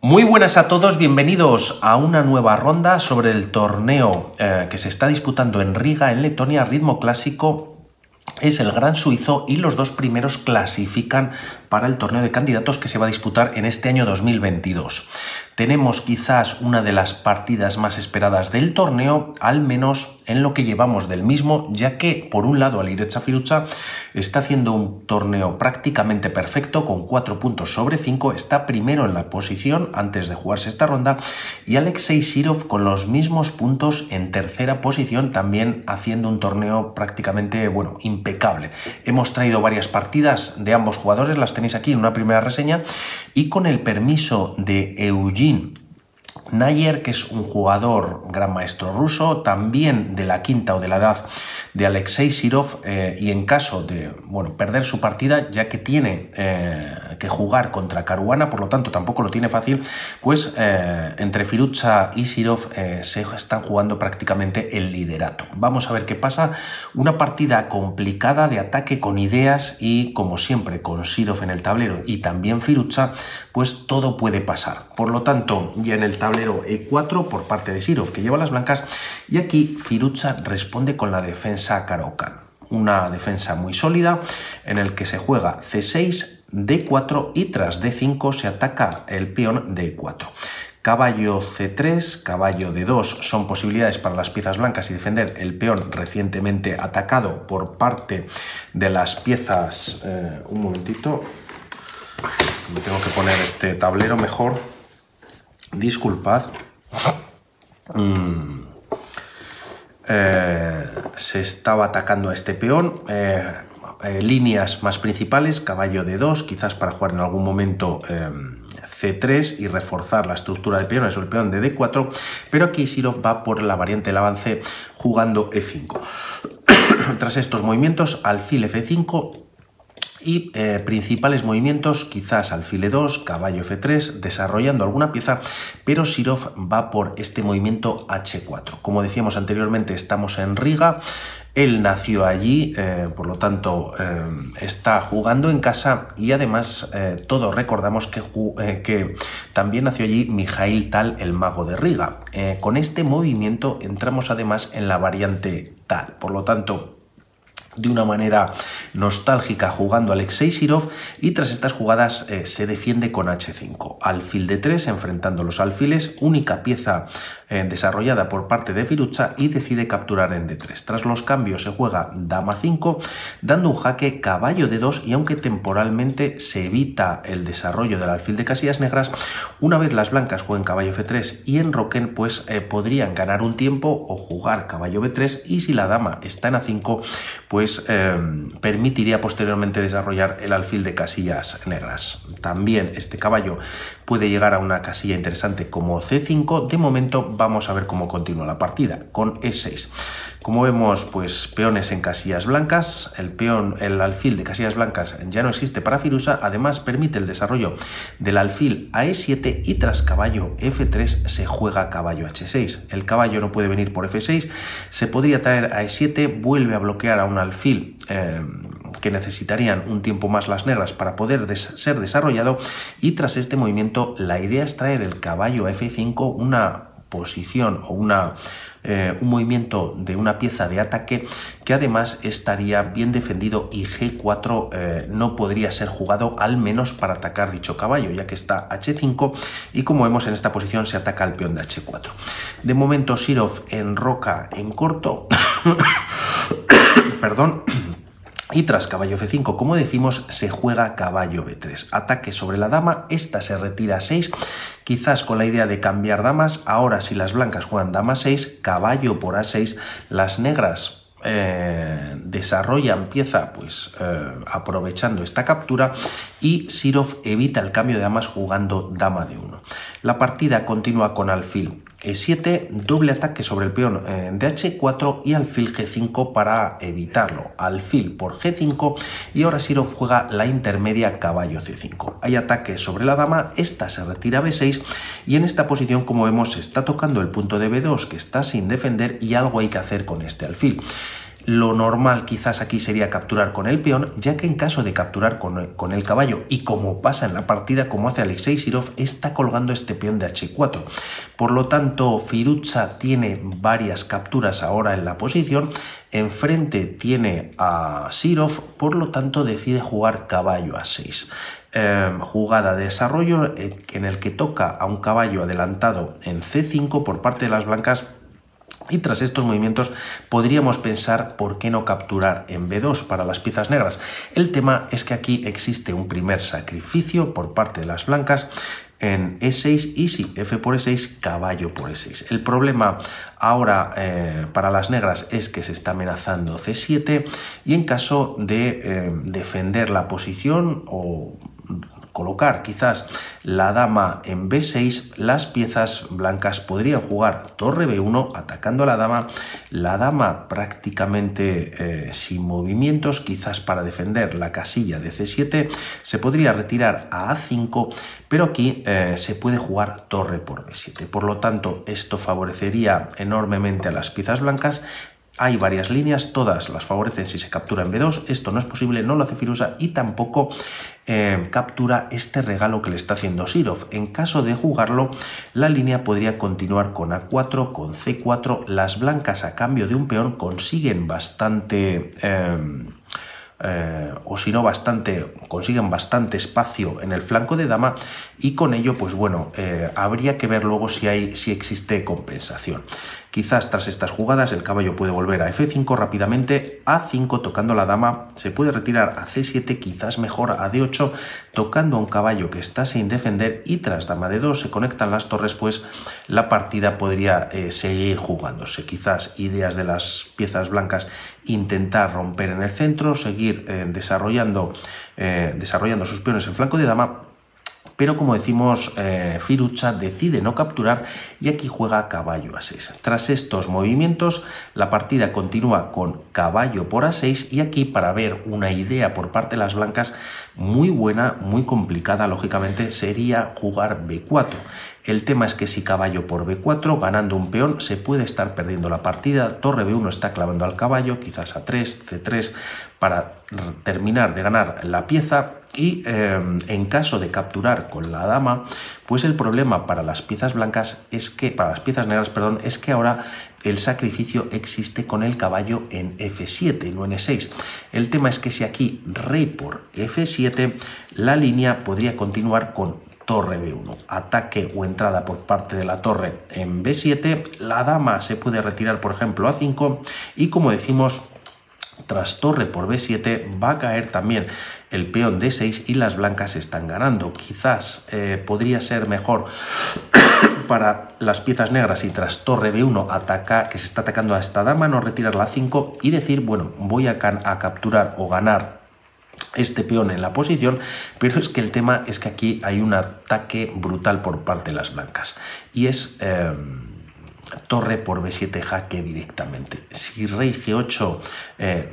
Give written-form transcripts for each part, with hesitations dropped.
Muy buenas a todos, bienvenidos a una nueva ronda sobre el torneo que se está disputando en Riga, en Letonia, ritmo clásico. Es el Gran Suizo y los dos primeros clasifican para el torneo de candidatos que se va a disputar en este año 2022. Tenemos quizás una de las partidas más esperadas del torneo, al menos en lo que llevamos del mismo, ya que por un lado Alireza Firuza está haciendo un torneo prácticamente perfecto con 4 puntos sobre 5, está primero en la posición antes de jugarse esta ronda, y Alexei Sirov con los mismos puntos en tercera posición, también haciendo un torneo prácticamente, bueno, impecable. Hemos traído varias partidas de ambos jugadores, las tenéis aquí en una primera reseña, y con el permiso de Eugene Nayer, que es un jugador gran maestro ruso, también de la quinta o de la edad de Alexei Sirov, y en caso de perder su partida, ya que tiene que jugar contra Caruana, por lo tanto tampoco lo tiene fácil, pues entre Firuza y Sirov se están jugando prácticamente el liderato. Vamos a ver qué pasa, una partida complicada de ataque con ideas y, como siempre, con Sirov en el tablero y también Firuza, pues todo puede pasar. Por lo tanto, ya en el tablero E4 por parte de Sirov, que lleva las blancas, y aquí Firuza responde con la defensa Caro-Kann. Una defensa muy sólida en el que se juega C6, D4 y tras D5 se ataca el peón D4. Caballo C3, caballo D2 son posibilidades para las piezas blancas y defender el peón recientemente atacado por parte de las piezas... un momentito, me tengo que poner este tablero mejor. Disculpad. Se estaba atacando a este peón. Líneas más principales, caballo D2, quizás para jugar en algún momento C3 y reforzar la estructura del peón, eso el peón de D4, pero aquí Sirov va por la variante del avance jugando E5. Tras estos movimientos, alfil F5 y principales movimientos, quizás alfil E2, caballo F3, desarrollando alguna pieza, pero Sirov va por este movimiento H4. Como decíamos anteriormente, estamos en Riga, él nació allí, por lo tanto está jugando en casa, y además todos recordamos que también nació allí Mikhail Tal, el mago de Riga. Con este movimiento entramos además en la variante Tal, por lo tanto de una manera nostálgica jugando Alexei Sirov, y tras estas jugadas se defiende con H5. Alfil D3 enfrentando los alfiles, única pieza desarrollada por parte de Firuza, y decide capturar en D3. Tras los cambios se juega Dama 5, dando un jaque caballo D2, y aunque temporalmente se evita el desarrollo del alfil de casillas negras, una vez las blancas jueguen caballo F3 y enroquen, pues podrían ganar un tiempo o jugar caballo B3, y si la dama está en A5, pues permitiría posteriormente desarrollar el alfil de casillas negras. También este caballo puede llegar a una casilla interesante como C5. De momento vamos a ver cómo continúa la partida con E6. Como vemos, pues peones en casillas blancas, el alfil de casillas blancas ya no existe para Firuza, además permite el desarrollo del alfil a E7, y tras caballo F3 se juega caballo H6. El caballo no puede venir por F6, se podría traer a E7, vuelve a bloquear a un alfil que necesitarían un tiempo más las negras para poder ser desarrollado, y tras este movimiento la idea es traer el caballo a F5, una posición o un movimiento de una pieza de ataque que además estaría bien defendido, y G4 no podría ser jugado, al menos para atacar dicho caballo, ya que está H5, y como vemos en esta posición se ataca el peón de H4. De momento Sirov enroca en corto perdón. Y tras caballo F5, como decimos, se juega caballo B3. Ataque sobre la dama, esta se retira a 6, quizás con la idea de cambiar damas. Ahora, si las blancas juegan dama 6, caballo por A6, las negras desarrollan pieza, pues aprovechando esta captura, y Sirov evita el cambio de damas jugando dama D1. La partida continúa con alfil E7, doble ataque sobre el peón de H4 y alfil G5 para evitarlo. Alfil por G5, y ahora Sirov juega la intermedia caballo C5. Hay ataque sobre la dama, esta se retira a B6, y en esta posición, como vemos, se está tocando el punto de B2 que está sin defender, y algo hay que hacer con este alfil. Lo normal quizás aquí sería capturar con el peón, ya que en caso de capturar con el caballo, y como pasa en la partida, como hace Alexei Sirov, está colgando este peón de h4. Por lo tanto, Firouzja tiene varias capturas ahora en la posición, enfrente tiene a Sirov, por lo tanto decide jugar caballo a6. Jugada de desarrollo en el que toca a un caballo adelantado en c5 por parte de las blancas. Y tras estos movimientos podríamos pensar por qué no capturar en b2 para las piezas negras. El tema es que aquí existe un primer sacrificio por parte de las blancas en e6 y si f por e6, caballo por e6. El problema ahora para las negras es que se está amenazando c7 y en caso de defender la posición o colocar quizás la dama en b6, las piezas blancas podrían jugar torre b1 atacando a la dama prácticamente sin movimientos, quizás para defender la casilla de c7 se podría retirar a a5, pero aquí se puede jugar torre por b7, por lo tanto esto favorecería enormemente a las piezas blancas. Hay varias líneas, todas las favorecen si se captura en b2, esto no es posible, no lo hace Firouzja y tampoco captura este regalo que le está haciendo Sirov. En caso de jugarlo, la línea podría continuar con a4, con c4, las blancas a cambio de un peón consiguen bastante... o si no consiguen bastante espacio en el flanco de dama y con ello pues bueno, habría que ver luego si existe compensación. Quizás tras estas jugadas el caballo puede volver a f5 rápidamente, a5 tocando la dama, se puede retirar a c7, quizás mejor a d8 tocando a un caballo que está sin defender y tras dama d2 se conectan las torres, pues la partida podría seguir jugándose. Quizás ideas de las piezas blancas, intentar romper en el centro, seguir desarrollando sus peones en flanco de dama. Pero como decimos, Firouzja decide no capturar y aquí juega caballo a6. Tras estos movimientos, la partida continúa con caballo por a6 y aquí para ver una idea por parte de las blancas muy buena, muy complicada, lógicamente, sería jugar b4. El tema es que si caballo por b4, ganando un peón, se puede estar perdiendo la partida. Torre b1 está clavando al caballo, quizás a3, c3, para terminar de ganar la pieza. Y en caso de capturar con la dama, pues el problema para las piezas blancas es que, para las piezas negras, perdón, es que ahora el sacrificio existe con el caballo en f7, no en e6. El tema es que si aquí rey por f7, la línea podría continuar con torre b1, ataque o entrada por parte de la torre en b7, la dama se puede retirar por ejemplo a 5 y como decimos, tras torre por b7 va a caer también el peón d6 y las blancas están ganando. Quizás podría ser mejor para las piezas negras y tras torre b1 atacar, que se está atacando a esta dama, no retirarla a 5 y decir, bueno, voy a capturar o ganar este peón en la posición, pero es que el tema es que aquí hay un ataque brutal por parte de las blancas y es torre por b7 jaque directamente. Si rey g8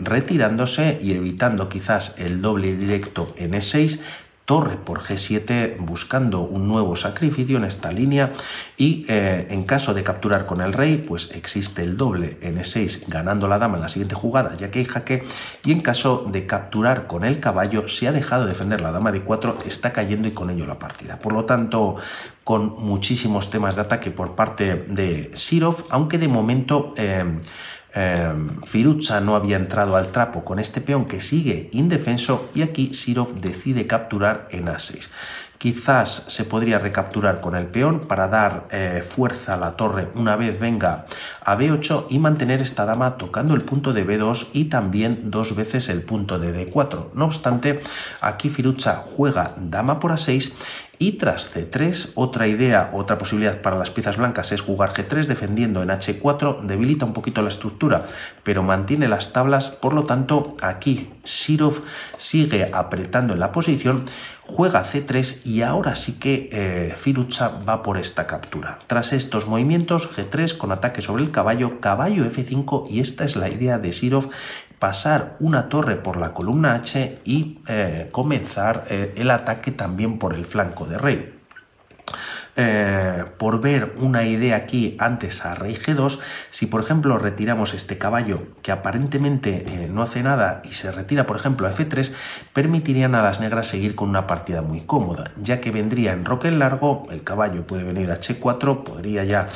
retirándose y evitando quizás el doble directo en e6, torre por g7 buscando un nuevo sacrificio en esta línea y en caso de capturar con el rey pues existe el doble en e6 ganando la dama en la siguiente jugada ya que hay jaque y en caso de capturar con el caballo se ha dejado de defender la dama de 4, está cayendo y con ello la partida. Por lo tanto con muchísimos temas de ataque por parte de Sirov, aunque de momento Firouzja no había entrado al trapo con este peón que sigue indefenso y aquí Sirov decide capturar en a6. Quizás se podría recapturar con el peón para dar fuerza a la torre una vez venga a b8 y mantener esta dama tocando el punto de b2 y también dos veces el punto de d4. No obstante, aquí Firouzja juega dama por a6 y tras c3, otra idea, otra posibilidad para las piezas blancas es jugar g3 defendiendo en h4, debilita un poquito la estructura, pero mantiene las tablas, por lo tanto aquí Sirov sigue apretando en la posición, juega c3 y ahora sí que Firouzja va por esta captura. Tras estos movimientos, g3 con ataque sobre el caballo, caballo f5 y esta es la idea de Sirov, pasar una torre por la columna H y comenzar el ataque también por el flanco de rey. por ver una idea aquí antes a rey G2, si por ejemplo retiramos este caballo que aparentemente no hace nada y se retira por ejemplo a F3, permitirían a las negras seguir con una partida muy cómoda, ya que vendría enroque en largo, el caballo puede venir a H4, podría ya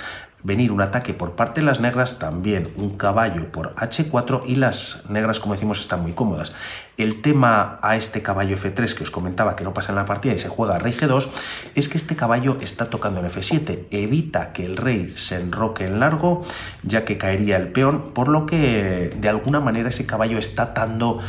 venir un ataque por parte de las negras, también un caballo por H4 y las negras, como decimos, están muy cómodas. El tema a este caballo F3 que os comentaba que no pasa en la partida y se juega a rey G2 es que este caballo está tocando en F7, evita que el rey se enroque en largo ya que caería el peón, por lo que de alguna manera ese caballo está atando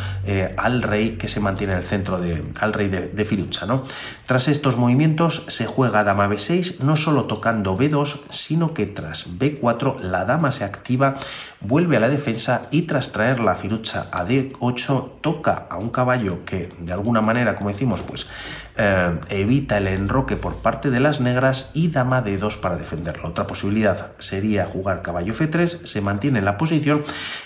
al rey que se mantiene en el centro, al rey de Firuza, ¿no? Tras estos movimientos se juega dama B6, no solo tocando B2, sino que tras B4 la dama se activa, vuelve a la defensa y tras traer la Firuza a D8 toca a un caballo que de alguna manera, como decimos, pues evita el enroque por parte de las negras y dama D2 para defenderlo. Otra posibilidad sería jugar caballo F3, se mantiene en la posición.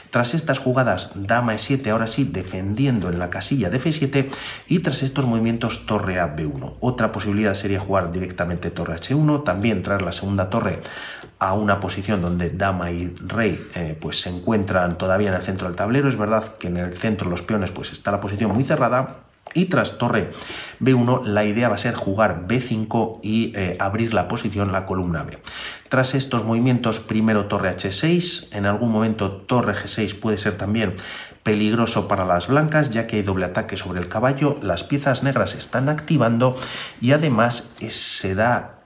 Tras estas jugadas dama E7, ahora sí defendiendo en la casilla de F7 y tras estos movimientos torre a B1. Otra posibilidad sería jugar directamente torre H1, también traer la segunda torre a una posición donde dama y rey pues se encuentran todavía en el centro del tablero. Es verdad que en el centro los peones pues está la posición muy cerrada. Y tras torre B1 la idea va a ser jugar B5 y abrir la posición, la columna B. Tras estos movimientos, primero torre H6, en algún momento torre G6 puede ser también peligroso para las blancas ya que hay doble ataque sobre el caballo, las piezas negras se están activando y además se da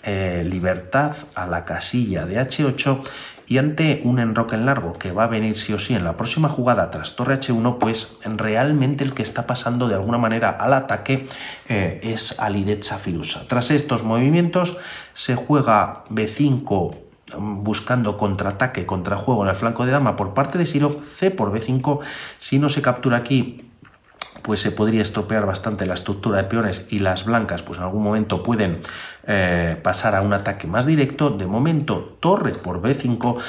libertad a la casilla de H8 y ante un enroque en largo que va a venir sí o sí en la próxima jugada tras torre H1, pues realmente el que está pasando de alguna manera al ataque es Alireza Firuza. Tras estos movimientos se juega B5 buscando contraataque, contrajuego en el flanco de dama por parte de Sirov, C por B5, si no se captura aquí pues se podría estropear bastante la estructura de peones y las blancas pues en algún momento pueden pasar a un ataque más directo. De momento torre por B5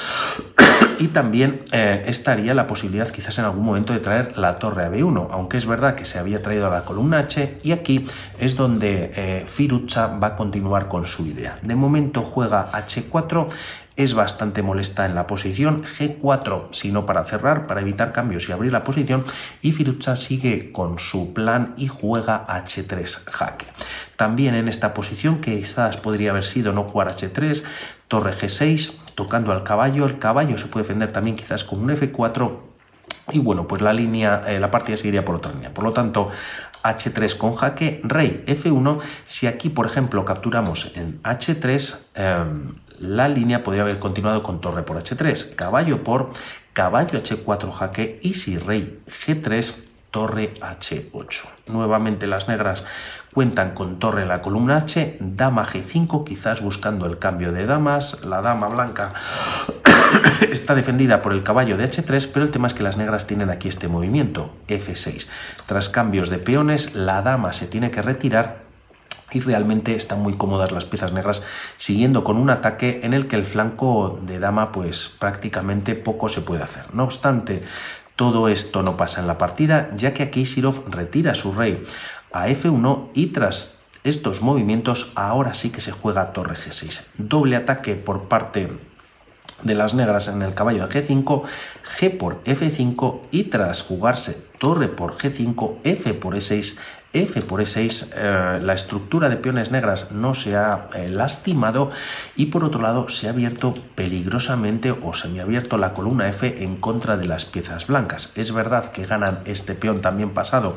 y también estaría la posibilidad quizás en algún momento de traer la torre a B1, aunque es verdad que se había traído a la columna H y aquí es donde Firuza va a continuar con su idea. De momento juega H4, es bastante molesta en la posición, G4 sino para cerrar, para evitar cambios y abrir la posición, y Firuza sigue con su plan y juega H3 jaque. También en esta posición que quizás podría haber sido no jugar H3, torre G6 tocando al caballo, el caballo se puede defender también quizás con un F4 y bueno, pues la partida seguiría por otra línea. Por lo tanto, H3 con jaque, rey F1, si aquí por ejemplo capturamos en H3, la línea podría haber continuado con torre por H3, caballo por caballo H4 jaque y si rey G3, torre H8. Nuevamente las negras cuentan con torre en la columna H, dama G5, quizás buscando el cambio de damas, la dama blanca está defendida por el caballo de H3, pero el tema es que las negras tienen aquí este movimiento, F6. Tras cambios de peones, la dama se tiene que retirar y realmente están muy cómodas las piezas negras siguiendo con un ataque en el que el flanco de dama pues prácticamente poco se puede hacer. No obstante, todo esto no pasa en la partida, ya que aquí Sirov retira a su rey a F1 y tras estos movimientos ahora sí que se juega torre G6. Doble ataque por parte de las negras en el caballo de G5, G por F5 y tras jugarse torre por G5, F por E6, F por E6, la estructura de peones negras no se ha lastimado y por otro lado se ha abierto peligrosamente o semiabierto la columna F en contra de las piezas blancas. Es verdad que ganan este peón también pasado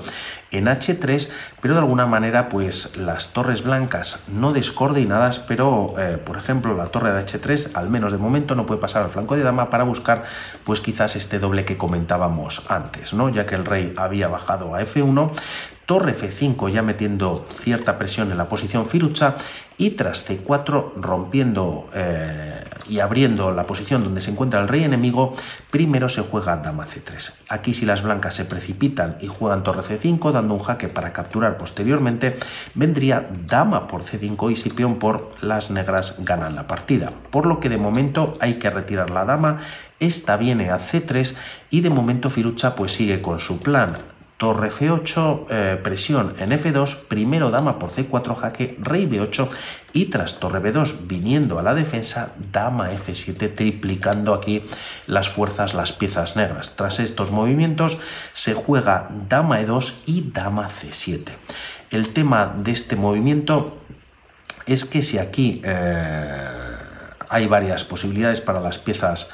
en H3, pero de alguna manera pues las torres blancas no descoordinadas, pero por ejemplo la torre de H3 al menos de momento no puede pasar al flanco de dama para buscar pues quizás este doble que comentábamos antes, ¿no? Ya que el rey había bajado a F1, torre F5 ya metiendo cierta presión en la posición Firuza y tras C4 rompiendo y abriendo la posición donde se encuentra el rey enemigo, primero se juega dama C3. Aquí si las blancas se precipitan y juegan torre C5 dando un jaque para capturar posteriormente, vendría dama por C5 y si peón por las negras ganan la partida. Por lo que de momento hay que retirar la dama, esta viene a C3 y de momento Firuza pues sigue con su plan. torre F8, presión en F2, primero dama por C4, jaque, rey B8 y tras torre B2 viniendo a la defensa, dama F7, triplicando aquí las fuerzas, las piezas negras. Tras estos movimientos se juega dama E2 y dama C7. El tema de este movimiento es que si aquí hay varias posibilidades para las piezas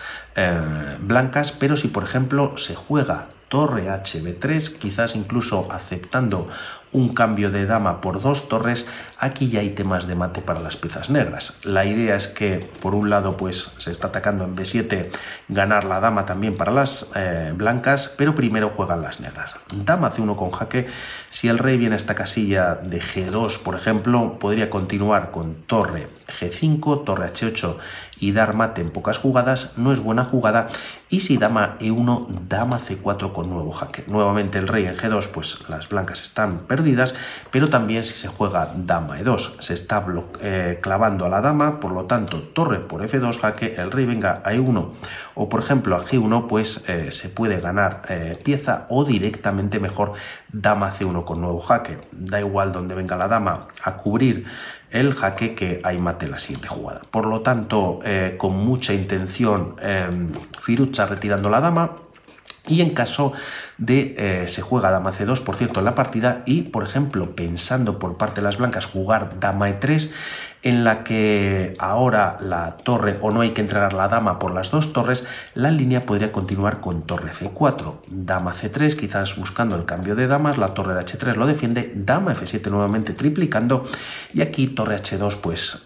blancas, pero si por ejemplo se juega torre HB3, quizás incluso aceptando un cambio de dama por dos torres, aquí ya hay temas de mate para las piezas negras. La idea es que por un lado pues se está atacando en B7, ganar la dama también para las blancas, pero primero juegan las negras. Dama C1 con jaque, si el rey viene a esta casilla de G2 por ejemplo, podría continuar con torre G5, torre H8 y dar mate en pocas jugadas, no es buena jugada. Y si dama E1, dama C4 con nuevo jaque. Nuevamente el rey en G2, pues las blancas están perdidas, pero también si se juega dama E2, se está clavando a la dama, por lo tanto torre por F2, jaque, el rey venga a E1 o por ejemplo a G1, pues se puede ganar pieza o directamente mejor dama C1 con nuevo jaque. Da igual donde venga la dama a cubrir el jaque, que hay mate en la siguiente jugada. Por lo tanto, con mucha intención, Firuza retirando la dama. Y en caso de se juega dama C2, por cierto, en la partida, y por ejemplo, pensando por parte de las blancas jugar dama E3, en la que ahora la torre, o no hay que entregar la dama por las dos torres, la línea podría continuar con torre F4, dama C3, quizás buscando el cambio de damas, la torre de H3 lo defiende, dama F7 nuevamente triplicando, y aquí torre H2 pues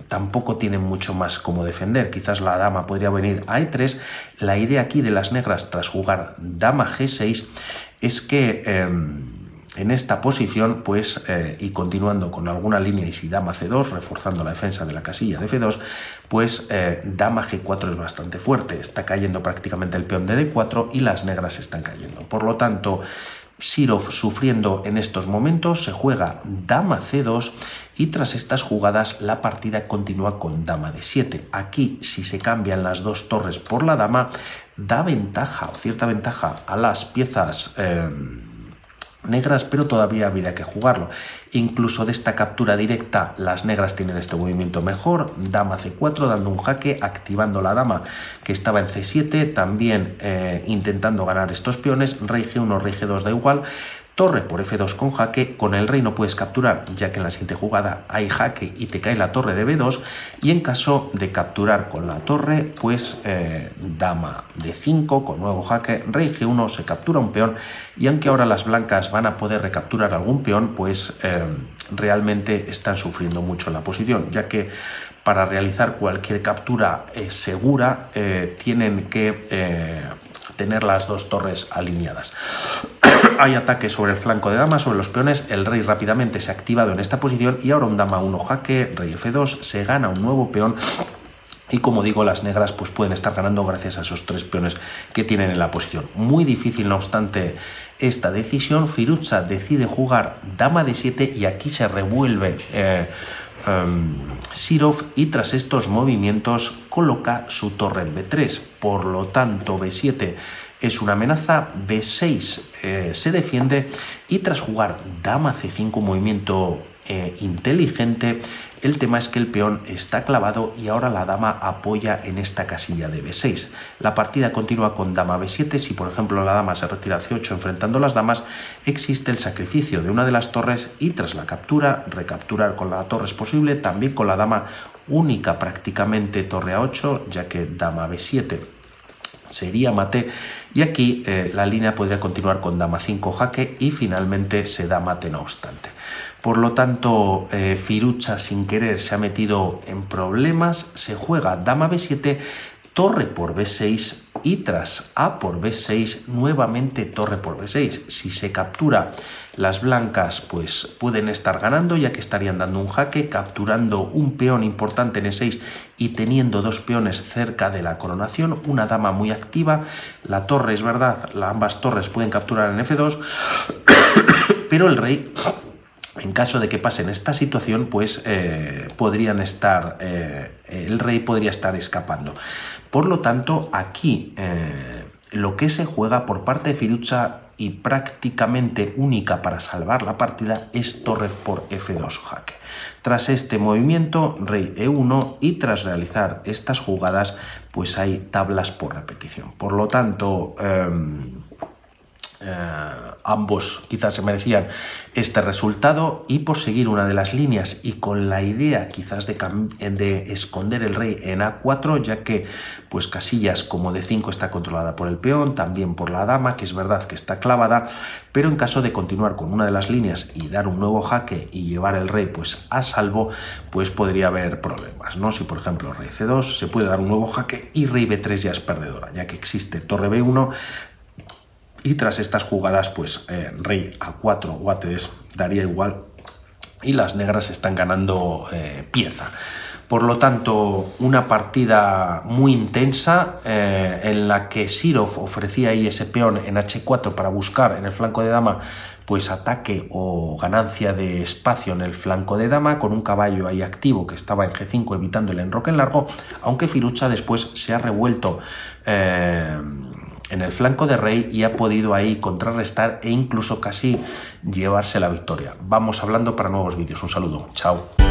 tampoco tiene mucho más como defender, quizás la dama podría venir a E3. La idea aquí de las negras tras jugar dama G6 es que en esta posición, pues, y continuando con alguna línea, y si dama C2, reforzando la defensa de la casilla de F2, pues dama G4 es bastante fuerte, está cayendo prácticamente el peón de D4 y las negras están cayendo. Por lo tanto, Sirov sufriendo en estos momentos, se juega dama C2 y tras estas jugadas la partida continúa con dama D7. Aquí, si se cambian las dos torres por la dama, da ventaja o cierta ventaja a las piezas negras, pero todavía habría que jugarlo. Incluso de esta captura directa las negras tienen este movimiento mejor, dama C4 dando un jaque, activando la dama que estaba en C7, también intentando ganar estos peones, rey G1, rey G2 da igual, torre por F2 con jaque, con el rey no puedes capturar ya que en la siguiente jugada hay jaque y te cae la torre de B2, y en caso de capturar con la torre pues dama D5 con nuevo jaque, rey G1, se captura un peón, y aunque ahora las blancas van a poder recapturar algún peón, pues realmente están sufriendo mucho en la posición, ya que para realizar cualquier captura segura tienen que tener las dos torres alineadas. Hay ataque sobre el flanco de dama, sobre los peones, el rey rápidamente se ha activado en esta posición y ahora un dama 1 jaque, rey F2, se gana un nuevo peón. Y como digo, las negras pues pueden estar ganando gracias a esos tres peones que tienen en la posición. Muy difícil, no obstante, esta decisión. Firuza decide jugar dama D7 y aquí se revuelve Sirov, y tras estos movimientos coloca su torre en B3. Por lo tanto, B7 es una amenaza, B6 se defiende, y tras jugar dama C5, movimiento inteligente, el tema es que el peón está clavado y ahora la dama apoya en esta casilla de B6. La partida continúa con dama B7. Si por ejemplo la dama se retira a C8 enfrentando las damas, existe el sacrificio de una de las torres y tras la captura, recapturar con la torre es posible, también con la dama única prácticamente torre A8, ya que dama B7 sería mate, y aquí la línea podría continuar con dama 5 jaque y finalmente se da mate no obstante. Por lo tanto, Firuza sin querer se ha metido en problemas, se juega dama B7, torre por B6 y tras A por B6 nuevamente torre por B6. Si se captura, las blancas pues pueden estar ganando, ya que estarían dando un jaque, capturando un peón importante en E6 y teniendo dos peones cerca de la coronación, una dama muy activa. La torre, es verdad, ambas torres pueden capturar en F2, pero el rey, en caso de que pasen esta situación, pues podrían estar, el rey podría estar escapando. Por lo tanto, aquí lo que se juega por parte de Firuza y prácticamente única para salvar la partida es torre por F2 jaque. Tras este movimiento, rey E1, y tras realizar estas jugadas, pues hay tablas por repetición. Por lo tanto, ambos quizás se merecían este resultado, y por seguir una de las líneas y con la idea quizás de esconder el rey en A4, ya que pues casillas como D5 está controlada por el peón, también por la dama, que es verdad que está clavada, pero en caso de continuar con una de las líneas y dar un nuevo jaque y llevar el rey pues a salvo, pues podría haber problemas, ¿no? Si por ejemplo rey C2 se puede dar un nuevo jaque y rey B3 ya es perdedora, ya que existe torre B1. Y tras estas jugadas, pues rey A4 o A3 daría igual y las negras están ganando pieza. Por lo tanto, una partida muy intensa en la que Sirov ofrecía ahí ese peón en H4 para buscar en el flanco de dama pues ataque o ganancia de espacio en el flanco de dama, con un caballo ahí activo que estaba en G5 evitando el enroque en largo, aunque Firuza después se ha revuelto en el flanco de rey y ha podido ahí contrarrestar e incluso casi llevarse la victoria. Vamos hablando para nuevos vídeos. Un saludo. Chao.